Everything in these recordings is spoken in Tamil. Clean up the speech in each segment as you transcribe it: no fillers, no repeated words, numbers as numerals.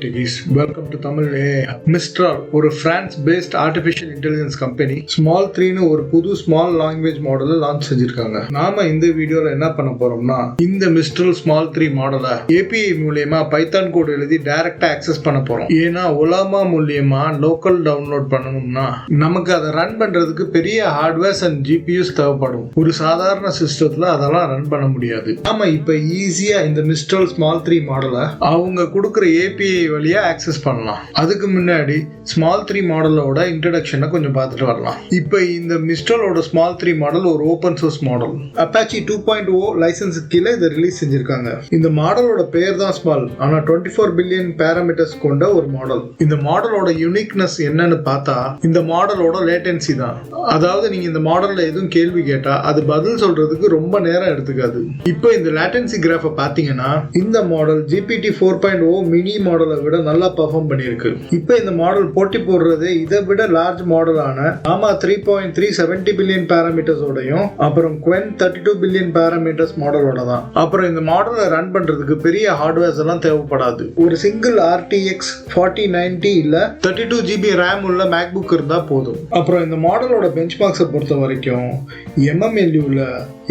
Techies. Welcome to Tamil AI. Mistral ஒரு France based artificial intelligence company Small 3னு ஒரு புது ஸ்மால் லாங்குவேஜ் மாடலை லான்ச் செஞ்சிருக்காங்க. நாம இந்த வீடியோல என்ன பண்ண போறோம்னா இந்த Mistral Small 3 மாடலை API மூலமா பைத்தான் கோட் எழுதி டைரக்டா அக்சஸ் பண்ண போறோம். ஏன்னா ஒலாமா மூலமா லோக்கல் டவுன்லோட் பண்ணணும்னா நமக்கு அதை ரன் பண்றதுக்கு பெரிய ஹார்ட்வேர்ஸ் அண்ட் GPUs தேவைப்படும். ஒரு சாதாரண சிஸ்டத்துல அதெல்லாம் ரன் பண்ண முடியாது. நாம இப்ப ஈஸியா இந்த Mistral Small 3 மாடலை அவங்க கொடுக்குற API வழியா ஆக்சஸ் பண்ணலாம். அதுக்கு முன்னாடி ஸ்மால் 3 மாடலோட இன்ட்ரோடக்ஷனை கொஞ்சம் பார்த்துட்டு வரலாம். இப்போ இந்த மிஸ்ட்ரலோட ஸ்மால் 3 மாடல் ஒரு open source model. Apache 2.0 license கீழே இதை ரிலீஸ் செஞ்சிருக்காங்க. இந்த மாடலோட பேர் தான் ஸ்மால், ஆனா 24 பில்லியன் பேராமீட்டர்ஸ் கொண்ட ஒரு மாடல். இந்த மாடலோட யூனிக்னஸ் என்னன்னு பார்த்தா இந்த மாடலோட லேட்டன்சி தான். அதாவது நீங்க இந்த மாடல்ல எதுவும் கேள்வி கேட்டா அது பதில் சொல்றதுக்கு ரொம்ப நேரம் எடுத்துக்காது. இப்போ இந்த லேட்டன்சி கிராஃபை பார்த்தீங்கன்னா இந்த மாடல் GPT 4.0 மினி மாடலை விட நல்லா பெர்ஃபார்ம் பண்ணிருக்கு. இப்போ இந்த மாடல் போட்டி போடுறது இதை விட லார்ஜ் மாடலான ஆமா 3.3 70 பில்லியன் பேராமீட்டர்ஸோடையும் அப்புறம் Qwen 32 பில்லியன் பேராமீட்டர்ஸ் மாடலோட தான். அப்புறம் இந்த மாடலை ரன் பண்றதுக்கு பெரிய ஹார்ட்வேர்ஸ் எல்லாம் தேவைப்படாது. ஒரு சிங்கிள் RTX 4090 இல்ல 32 GB RAM உள்ள MacBook இருந்தா போதும். அப்புறம் இந்த மாடலோட பெஞ்ச்மார்க்ஸை பொறுத்த வரைக்கும் MMLUல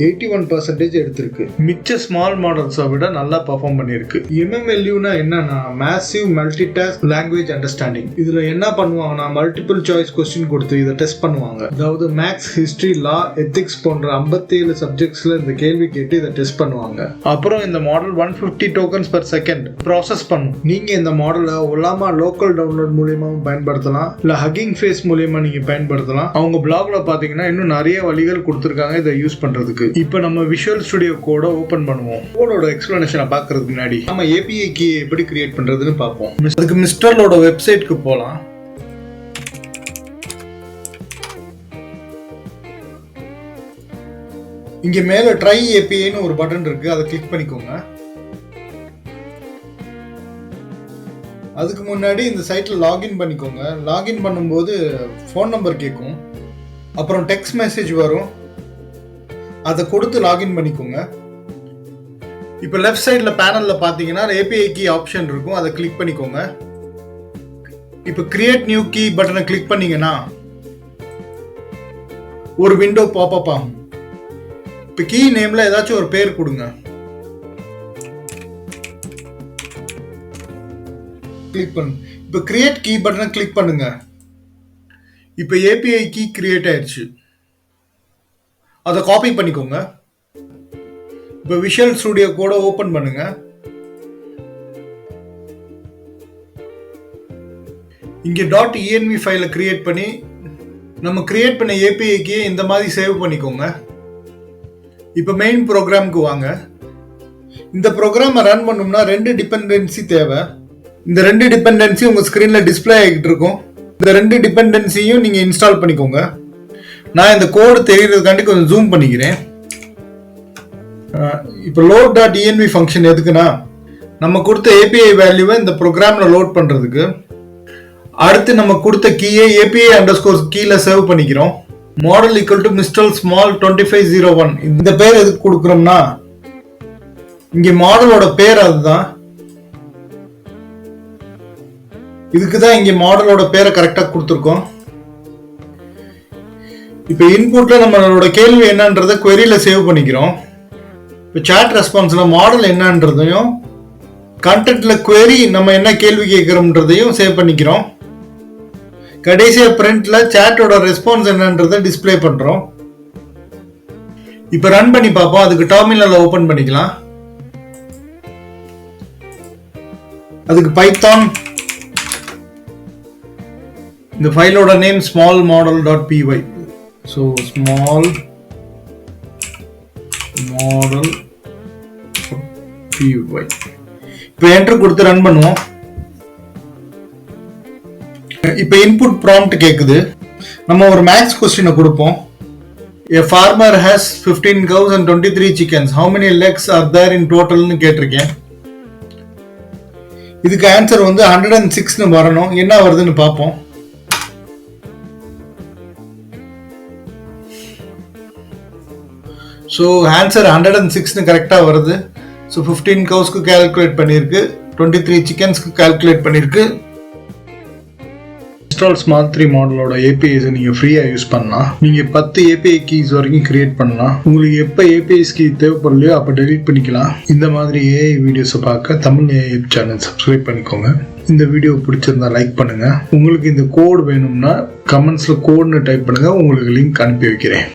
81% எடுத்திருக்கு. மிச்ச ஸ்மால் மாடல்ஸை விட நல்லா பெர்ஃபார்ம் பண்ணிருக்கு. MMLUனா என்னன்னா மேசிவ் மல்டிடாஸ்க் லாங்குவேஜ் அண்டர்ஸ்டாண்டிங். இதுல என்ன பண்ணுவாங்கன்னா மல்டிபிள் சாய்ஸ் கொஸ்டின் கொடுத்து இதை டெஸ்ட் பண்ணுவாங்க. அதாவது மேக்ஸ், ஹிஸ்டரி, லா, எத்திக்ஸ் போன்ற 57 சப்ஜெக்ட்ஸ்ல இந்த கேள்வி கேட்டு இதை டெஸ்ட் பண்ணுவாங்க. அப்புறம் இந்த model 150 tokens per second process பண்ணும். நீங்க இந்த மாடலை ஒலாமா லோக்கல் டவுன்லோட் மூலியமாவும் பயன்படுத்தலாம், இல்ல ஹக்கிங் ஃபேஸ் மூலியமா நீங்க பயன்படுத்தலாம். அவங்க பிளாக்ல பாத்தீங்கன்னா இன்னும் நிறைய வழிகள் கொடுத்திருக்காங்க இதை யூஸ் பண்றதுக்கு. இப்போ நம்ம விஷுவல் ஸ்டுடியோ கோட ஓபன் பண்ணுவோம். கோடோட எக்ஸ்பிளனேஷனை பார்க்கறதுக்கு முன்னாடி நம்ம API கீ எப்படி கிரியேட் பண்றதுன்னு பார்ப்போம். அதுக்கு மிஸ்ட்ரலோட வெப்சைட்க்கு போலாம். இங்க மேல ட்ரை APIன்னு ஒரு பட்டன் இருக்கு, அதை கிளிக் பண்ணிக்கோங்க. அதுக்கு முன்னாடி இந்த சைட்ல லாகின் பண்ணிக்கோங்க. லாகின் பண்ணும்போது ஃபோன் நம்பர் கேட்கும், அப்புறம் டெக்ஸ்ட் மெசேஜ் வரும், அதை கொடுத்து லாகின் பண்ணிக்கோங்க. இப்போ லெஃப்ட் சைடில் பேனலில் பார்த்தீங்கன்னா API கீ ஆப்ஷன் இருக்கும், அதை கிளிக் பண்ணிக்கோங்க. இப்போ கிரியேட் நியூ கீ பட்டனை கிளிக் பண்ணீங்கன்னா ஒரு விண்டோ பாப்அப் ஆகும். இப்போ கீ நேம்ல ஏதாச்சும் ஒரு பேர் கொடுங்க. கிளிக் பண்ணு. இப்போ கிரியேட் கீ பட்டனை கிளிக் பண்ணுங்க. இப்போ API கீ கிரியேட் ஆயிடுச்சு. அதை காப்பி பண்ணிக்கோங்க. இப்போ விஷுவல் ஸ்டுடியோ கோட ஓபன் பண்ணுங்க. இங்க .env ஃபைலை கிரியேட் பண்ணி நம்ம கிரியேட் பண்ண API கீ இந்த மாதிரி சேவ் பண்ணிக்கோங்க. இப்போ மெயின் ப்ரோக்ராமுக்கு வாங்க. இந்த ப்ரோக்ராமை ரன் பண்ணோம்னா 2 டிபெண்டன்சி தேவை. இந்த 2 டிபெண்டன்சி உங்க ஸ்கிரீன்ல டிஸ்பிளே ஆகிட்டு இருக்கும். இந்த 2 டிபெண்டன்சியும் நீங்க இன்ஸ்டால் பண்ணிக்கோங்க. நான் இந்த கோடு தெரியறதுக்காண்டி கொஞ்சம் ஜூம் பண்ணிக்கிறேன். இப்போ load.env ஃபங்க்ஷன் எதுக்குன்னா நம்ம கொடுத்த API வேல்யூவை இந்த ப்ரோக்ராம்ல லோட் பண்றதுக்கு. அடுத்து நம்ம கொடுத்த கீயை API_ கீழ சேவ் பண்ணிக்கிறோம். Model equal to மிஸ்ட்ரல் small 2501. இந்த பேர் எதுக்கு கொடுக்குறோம்னா இங்க மாடலோட பேர் அதுதான். இதுக்குதான் இங்க மாடலோட பேரை கரெக்டா கொடுத்துருக்கோம். இப்போ இன்புட்ல நம்மளோட கேள்வி என்னன்றதை queryல சேவ் பண்ணிக்கிறோம். இப்போ சாட் ரெஸ்பான்ஸ்ல மாடல் என்னன்றதையும் கண்டென்ட்ல query நம்ம என்ன கேள்வி கேட்கிறோம்ன்றதையும் சேவ் பண்ணிக்கிறோம். கடைசியா பிரிண்ட்ல சாட்டோட ரெஸ்பான்ஸ் என்னன்றதை டிஸ்பிளே பண்றோம். இப்போ ரன் பண்ணி பார்ப்போம். அதுக்கு டெர்மினலை ஓபன் பண்ணிக்கலாம். அதுக்கு பைத்தான், இந்த ஃபைலோட name smallmodel.py. So small model py. இப்போ என்டர் கொடுத்து ரன் பண்ணுவோம். இப்போ இன்புட் ப்ராம்ப்ட் கேக்குது. நம்ம ஒரு மேக்ஸ் क्वेश्चन கொடுப்போம். A farmer has 15 cows and 23 chickens. How many legs are there in total னு கேட்டிருக்கேன். இதுக்கு ஆன்சர் வந்து 106 னு வரணும். என்ன வருதுன்னு பார்ப்போம். ஸோ ஆன்சர் 106 கரெக்டாக வருது. ஸோ 15 cows calculate பண்ணியிருக்கு. 23 சிக்கன்ஸ்க்கு கால்குலேட் பண்ணிருக்கு. மிஸ்ட்ரால் ஸ்மால் 3 மாடலோட APIs நீங்க ஃப்ரீயா யூஸ் பண்ணலாம். நீங்க 10 API கீஸ் வரைக்கும் கிரியேட் பண்ணலாம். உங்களுக்கு எப்ப APIs கீ தேவைப்படலையோ அப்ப டெலீட் பண்ணிக்கலாம். இந்த மாதிரி AI வீடியோஸ் பார்க்க தமிழ் AI சேனல் சப்ஸ்கிரைப் பண்ணிக்கோங்க. இந்த வீடியோ பிடிச்சிருந்தா லைக் பண்ணுங்க. உங்களுக்கு இந்த கோட் வேணும்னா கமெண்ட்ஸ்ல கோட்னு டைப் பண்ணுங்க. உங்களுக்கு லிங்க் அனுப்பி வைக்கிறேன்.